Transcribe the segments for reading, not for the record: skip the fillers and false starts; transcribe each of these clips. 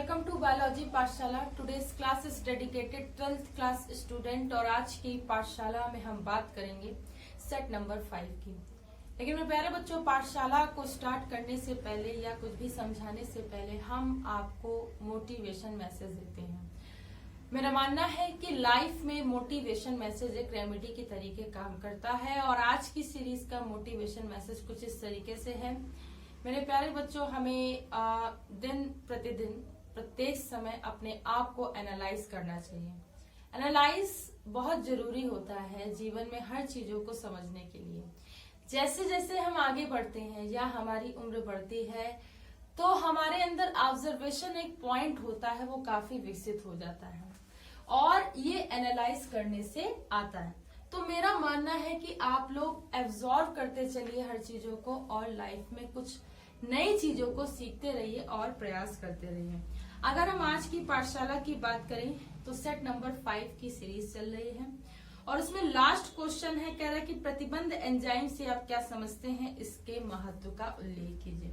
Welcome to biology पाठशाला। Today's class is dedicated 12th class student और आज की पाठशाला में हम बात करेंगे सेट नंबर 5 की। लेकिन मेरे प्यारे बच्चों, पाठशाला को स्टार्ट करने से पहले या कुछ भी समझाने से पहले हम आपको मोटिवेशन मैसेज देते हैं। मेरा मानना है कि लाइफ में मोटिवेशन मैसेज एक रेमेडी के तरीके काम करता है और आज की सीरीज का मोटिवेशन मैसेज कुछ इस तरीके से है। मेरे प्यारे बच्चों, हमें दिन प्रतिदिन प्रत्येक समय अपने आप को एनालाइज करना चाहिए। एनालाइज बहुत जरूरी होता है जीवन में हर चीजों को समझने के लिए। जैसे जैसे हम आगे बढ़ते हैं या हमारी उम्र बढ़ती है तो हमारे अंदर ऑब्जर्वेशन एक पॉइंट होता है, वो काफी विकसित हो जाता है और ये एनालाइज करने से आता है। तो मेरा मानना है कि आप लोग एब्जॉर्व करते चलिए हर चीजों को और लाइफ में कुछ नई चीजों को सीखते रहिए और प्रयास करते रहिए। अगर हम आज की पाठशाला की बात करें तो सेट नंबर 5 की सीरीज चल रही है और उसमें लास्ट क्वेश्चन है, कह रहा है कि प्रतिबंध एंजाइम से आप क्या समझते हैं, इसके महत्व का उल्लेख कीजिए।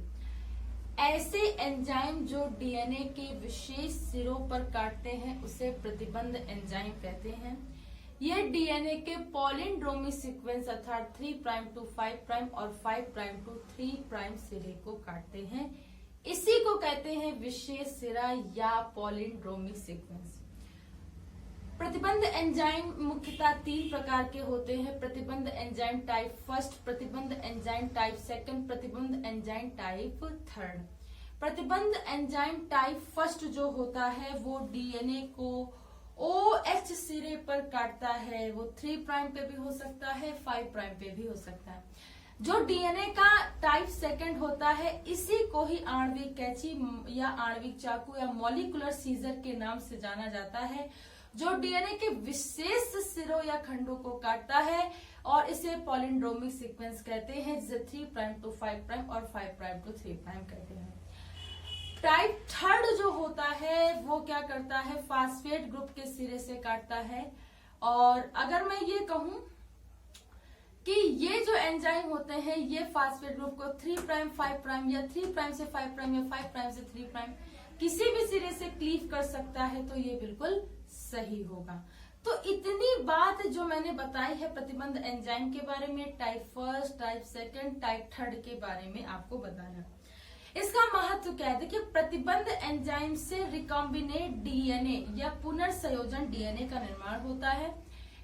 ऐसे एंजाइम जो डीएनए के विशेष सिरों पर काटते हैं उसे प्रतिबंध एंजाइम कहते हैं। ये डीएनए के पॉलिंड्रोमी सीक्वेंस अर्थात 3 प्राइम टू 5 प्राइम और 5 प्राइम टू 3 प्राइम सिरे को काटते हैं। इसी को कहते हैं विशेष सिरा या पॉलिंड्रोमिक सीक्वेंस। प्रतिबंध एंजाइम मुख्यतः 3 प्रकार के होते हैं। प्रतिबंध एंजाइम टाइप फर्स्ट, प्रतिबंध एंजाइम टाइप सेकंड, प्रतिबंध एंजाइम टाइप थर्ड। प्रतिबंध एंजाइम टाइप फर्स्ट जो होता है वो डीएनए को OH सिरे पर काटता है। वो 3 प्राइम पे भी हो सकता है, 5 प्राइम पे भी हो सकता है। जो डीएनए का टाइप सेकंड होता है इसी को ही आणविक कैंची या आणविक चाकू या मॉलिक्यूलर सीजर के नाम से जाना जाता है, जो डीएनए के विशेष सिरों या खंडों को काटता है और इसे पॉलिंड्रोमिक सीक्वेंस कहते हैं, जिसे 3 प्राइम टू 5 प्राइम और 5 प्राइम टू 3 प्राइम कहते हैं। टाइप थर्ड जो होता है वो क्या करता है, फास्फेट ग्रुप के सिरे से काटता है। और अगर मैं ये कहूं कि ये जो एंजाइम होते हैं ये फास्फेट ग्रुप को 3 प्राइम 5 प्राइम या 3 प्राइम से 5 प्राइम या 5 प्राइम से 3 प्राइम किसी भी सिरे से क्लीव कर सकता है तो ये बिल्कुल सही होगा। तो इतनी बात जो मैंने बताई है प्रतिबंध एंजाइम के बारे में, type first, type second, type third के बारे में आपको बताना। इसका महत्व क्या है, देखिए प्रतिबंध एंजाइम से रिकॉम्बिनेट डीएनए या पुनर्संयोजन डीएनए का निर्माण होता है।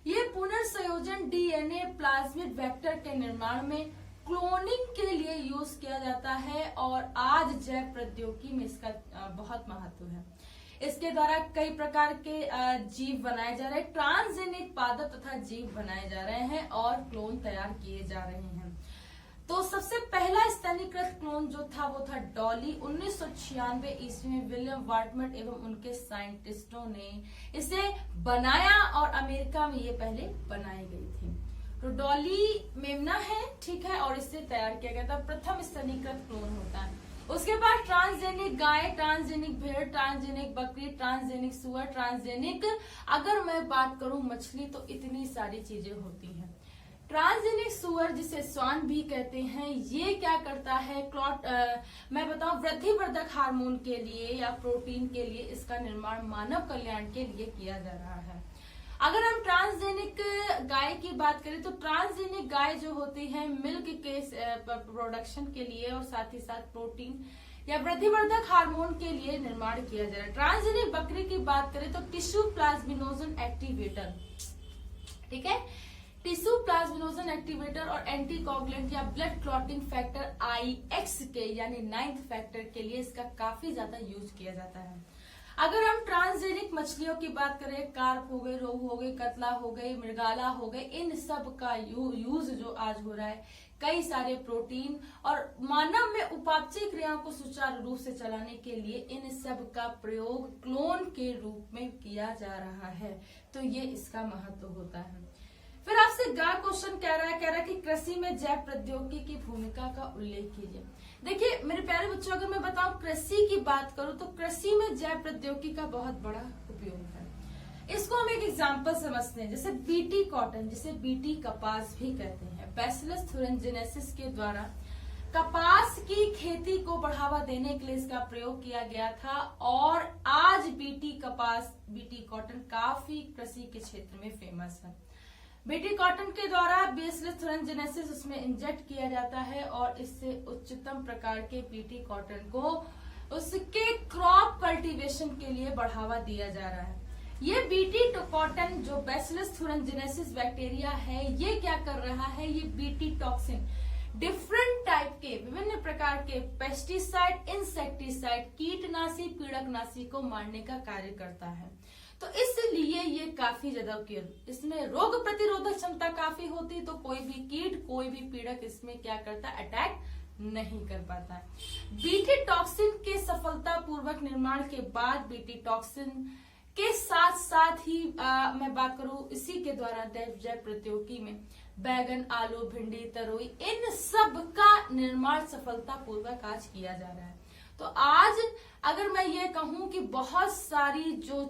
ये पुनर्संयोजन डीएनए प्लाज्मिड वेक्टर के निर्माण में क्लोनिंग के लिए यूज किया जाता है और आज जैव प्रौद्योगिकी में इसका बहुत महत्व है। इसके द्वारा कई प्रकार के जीव बनाए जा रहे हैं, ट्रांसजेनिक पादप तथा जीव बनाए जा रहे हैं और क्लोन तैयार किए जा रहे हैं। तो सबसे पहला स्तनीकृत क्लोन जो था वो था डॉली। 1996 ईस्वी में विलियम वार्टमैन एवं उनके साइंटिस्टों ने इसे बनाया और अमेरिका में ये पहले बनाई गई थी। तो डॉली मेमना है, ठीक है, और इससे तैयार किया गया था, प्रथम स्तनीकृत क्लोन होता है। उसके बाद ट्रांसजेनिक गाय, ट्रांसजेनिक भेड़, ट्रांसजेनिक बकरी, ट्रांसजेनिक सुअर, ट्रांसजेनिक अगर मैं बात करूं मछली तो इतनी सारी चीजें होती हैं। ट्रांसजेनिक सुअर जिसे स्वान भी कहते हैं, ये क्या करता है, मैं बताऊं वृद्धिवर्धक हार्मोन के लिए या प्रोटीन के लिए इसका निर्माण मानव कल्याण के लिए किया जा रहा है। अगर हम ट्रांसजेनिक गाय की बात करें तो ट्रांसजेनिक गाय जो होती है मिल्क के प्रोडक्शन के लिए और साथ ही साथ प्रोटीन या वृद्धिवर्धक हार्मोन के लिए निर्माण किया जा रहा है। ट्रांसजेनिक बकरी की बात करें तो टिश्यू प्लाज्मिनोजन एक्टिवेटर, ठीक है, टिश्यू प्लाज्मिनोजन एक्टिवेटर और एंटीकोगुलेंट या ब्लड क्लॉटिंग फैक्टर IX के यानी 9th फैक्टर के लिए इसका काफी ज्यादा यूज किया जाता है। अगर हम ट्रांसजेनिक मछलियों की बात करें, कार्प हो गए, रोहू हो गई, कतला हो गई, मृगाला हो गए, इन सब का यूज जो आज हो रहा है कई सारे प्रोटीन और मानव में उपापचय क्रियाओं को सुचारू रूप से चलाने के लिए इन सब का प्रयोग क्लोन के रूप में किया जा रहा है। तो ये इसका महत्व होता है। फिर आपसे गा क्वेश्चन कह रहा है कि कृषि में जैव प्रौद्योगिकी की भूमिका का उल्लेख कीजिए। देखिए मेरे प्यारे बच्चों, अगर मैं बताऊं कृषि की बात करूं तो कृषि में जैव प्रौद्योगिकी का बहुत बड़ा उपयोग है। इसको हम एक एग्जांपल समझते हैं, जैसे बीटी कॉटन, जिसे बीटी कपास भी कहते हैं, बैसिलस थुरिनजेनेसिस के द्वारा कपास की खेती को बढ़ावा देने के लिए इसका प्रयोग किया गया था और आज बीटी कपास, बीटी कॉटन काफी कृषि के क्षेत्र में फेमस है। बीटी कॉटन के द्वारा बेसिलस thuringiensis उसमें इंजेक्ट किया जाता है और इससे उच्चतम प्रकार के बीटी कॉटन को उसके क्रॉप कल्टीवेशन के लिए बढ़ावा दिया जा रहा है। ये बीटी कॉटन जो बेसिलस thuringiensis बैक्टीरिया है, ये क्या कर रहा है, ये बीटी टॉक्सिन डिफरेंट टाइप के विभिन्न प्रकार के पेस्टिसाइड, इंसेक्टिसाइड, कीटनाशी, पीड़कनाशी को मारने का कार्य करता है। तो इसलिए ये काफी ज्यादा इसमें रोग प्रतिरोधक क्षमता काफी होती, तो कोई भी कीट, कोई भी पीड़क इसमें क्या करता, अटैक नहीं कर पाता है। बीटी टॉक्सिन के सफलता पूर्वक निर्माण के बाद बीटी टॉक्सिन के साथ साथ ही मैं बात करूं इसी के द्वारा जैव प्रौद्योगिकी में बैगन, आलू, भिंडी, तरोई, इन सब का निर्माण सफलता पूर्वक आज किया जा रहा है। तो आज अगर मैं ये कहूं कि बहुत सारी जो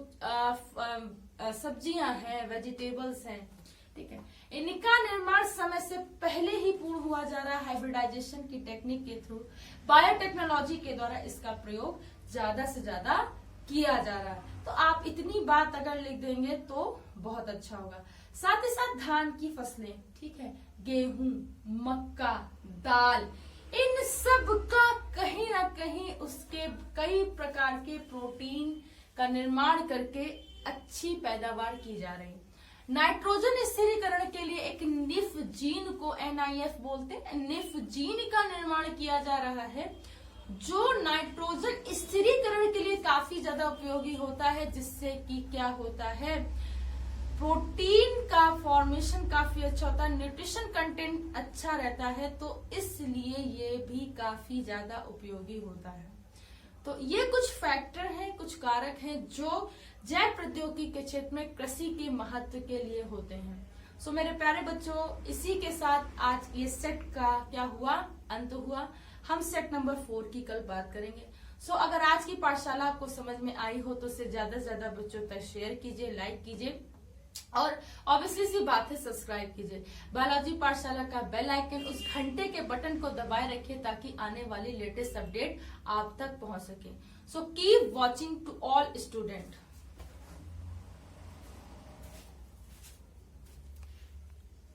सब्जियां हैं, वेजिटेबल्स हैं, ठीक है, इनका निर्माण समय से पहले ही पूर्ण हुआ जा रहा है। हाइब्रिडाइजेशन की टेक्निक के थ्रू, बायोटेक्नोलॉजी के द्वारा इसका प्रयोग ज्यादा से ज्यादा किया जा रहा है। तो आप इतनी बात अगर लिख देंगे तो बहुत अच्छा होगा। साथ ही साथ धान की फसलें, ठीक है, गेहूं, मक्का, दाल, इन सब का कहीं ना कहीं उसके कई प्रकार के प्रोटीन का निर्माण करके अच्छी पैदावार की जा रही है। नाइट्रोजन स्थिरीकरण के लिए एक निफ जीन को NIF बोलते हैं, निफ जीन का निर्माण किया जा रहा है जो नाइट्रोजन स्थिरीकरण के लिए काफी ज्यादा उपयोगी होता है, जिससे कि क्या होता है, प्रोटीन का फॉर्मेशन काफी अच्छा होता है, न्यूट्रिशन कंटेंट अच्छा रहता है, तो इसलिए ये भी काफी ज्यादा उपयोगी होता है। तो ये कुछ फैक्टर हैं, कुछ कारक हैं जो जैव प्रौद्योगिकी के क्षेत्र में कृषि के महत्व के लिए होते हैं। सो मेरे प्यारे बच्चों, इसी के साथ आज ये सेट का क्या हुआ, अंत हुआ। हम सेट नंबर 4 की कल बात करेंगे। सो अगर आज की पाठशाला आपको समझ में आई हो तो इसे ज्यादा से ज्यादा बच्चों तक शेयर कीजिए, लाइक कीजिए और ऑब्वियसली सी बात है सब्सक्राइब कीजिए। बायोलॉजी पाठशाला का बेल आइकन, उस घंटे के बटन को दबाए रखिए ताकि आने वाली लेटेस्ट अपडेट आप तक पहुंच सके। So keep watching to all student.